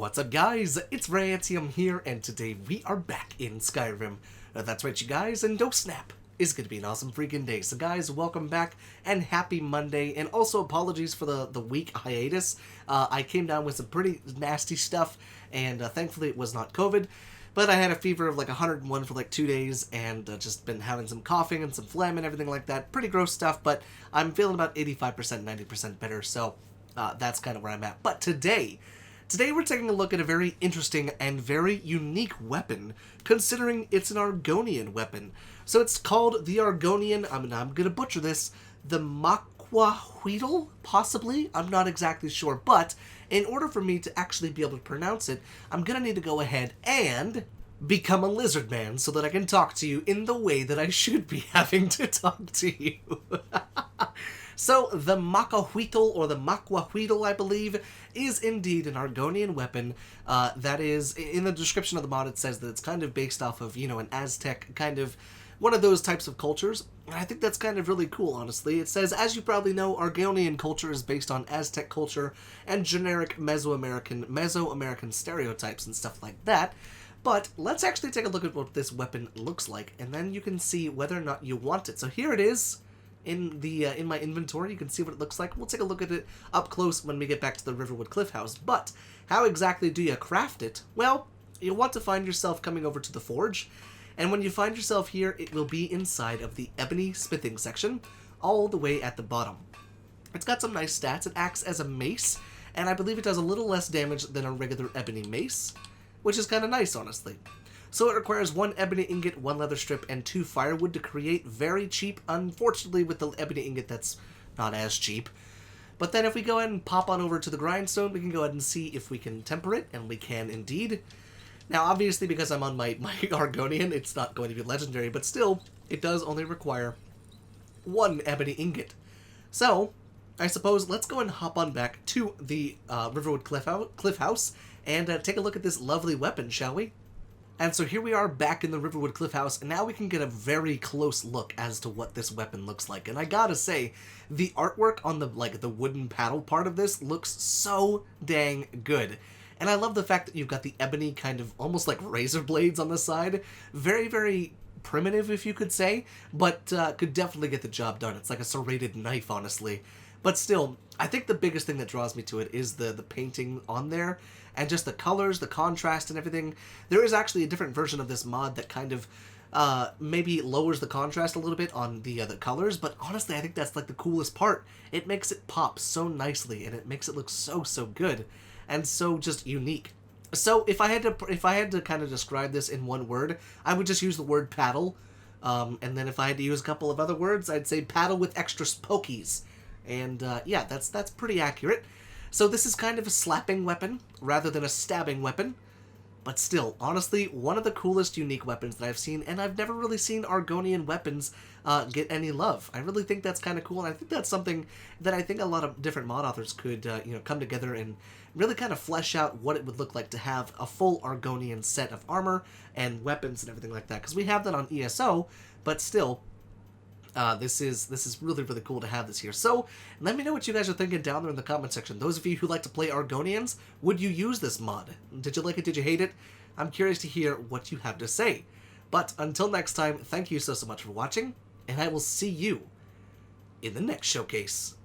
What's up, guys? It's Rantium here, and today we are back in Skyrim. That's right, you guys, and don't snap. It's gonna be an awesome freaking day. So guys, welcome back, and happy Monday, and also apologies for the week hiatus. I came down with some pretty nasty stuff, and thankfully it was not COVID, but I had a fever of like 101 for like 2 days, and just been having some coughing and some phlegm and everything like that. Pretty gross stuff, but I'm feeling about 85%, 90% better, so that's kind of where I'm at. But today we're taking a look at a very interesting and very unique weapon, considering it's an Argonian weapon. So it's called the Argonian, I'm gonna butcher this, the MACUAHUITL, possibly? I'm not exactly sure, but in order for me to actually be able to pronounce it, I'm gonna need to go ahead and become a lizard man so that I can talk to you in the way that I should be having to talk to you. So, the MACUAHUITL, or the MACUAHUITL, I believe, is indeed an Argonian weapon that is, in the description of the mod, it says that it's kind of based off of, you know, an Aztec, kind of one of those types of cultures. And I think that's kind of really cool, honestly. It says, as you probably know, Argonian culture is based on Aztec culture and generic Mesoamerican stereotypes and stuff like that. But let's actually take a look at what this weapon looks like, and then you can see whether or not you want it. So here it is. In my inventory, you can see what it looks like. We'll take a look at it up close when we get back to the Riverwood Cliff House. But how exactly do you craft it? Well, you'll want to find yourself coming over to the forge, and when you find yourself here, it will be inside of the ebony smithing section, all the way at the bottom. It's got some nice stats. It acts as a mace, and I believe it does a little less damage than a regular ebony mace, which is kind of nice, honestly. So it requires 1 ebony ingot, 1 leather strip, and 2 firewood to create. Very cheap, unfortunately, with the ebony ingot that's not as cheap. But then if we go ahead and pop on over to the grindstone, we can go ahead and see if we can temper it, and we can indeed. Now, obviously, because I'm on my Argonian, it's not going to be legendary, but still, it does only require 1 ebony ingot. So, I suppose let's go and hop on back to the Riverwood Cliff House and take a look at this lovely weapon, shall we? And so here we are back in the Riverwood Cliff House, and now we can get a very close look as to what this weapon looks like. And I gotta say, the artwork on the wooden paddle part of this looks so dang good. And I love the fact that you've got the ebony kind of almost like razor blades on the side. Very, very primitive, if you could say, but could definitely get the job done. It's like a serrated knife, honestly. But still, I think the biggest thing that draws me to it is the painting on there, and just the colors, the contrast, and everything. There is actually a different version of this mod that kind of maybe lowers the contrast a little bit on the colors, but honestly, I think that's like the coolest part. It makes it pop so nicely, and it makes it look so good, and so just unique. So if I had to kind of describe this in one word, I would just use the word paddle, and then if I had to use a couple of other words, I'd say paddle with extra pokies. And yeah, that's pretty accurate. So this is kind of a slapping weapon rather than a stabbing weapon, but still, honestly, one of the coolest unique weapons that I've seen, and I've never really seen Argonian weapons get any love. I really think that's kind of cool, and I think that's something that I think a lot of different mod authors could you know, come together and really kind of flesh out what it would look like to have a full Argonian set of armor and weapons and everything like that, because we have that on ESO, but still, this is really cool to have this here. So, let me know what you guys are thinking down there in the comment section. Those of you who like to play Argonians, would you use this mod? Did you like it? Did you hate it? I'm curious to hear what you have to say. But until next time, thank you so much for watching, and I will see you in the next showcase.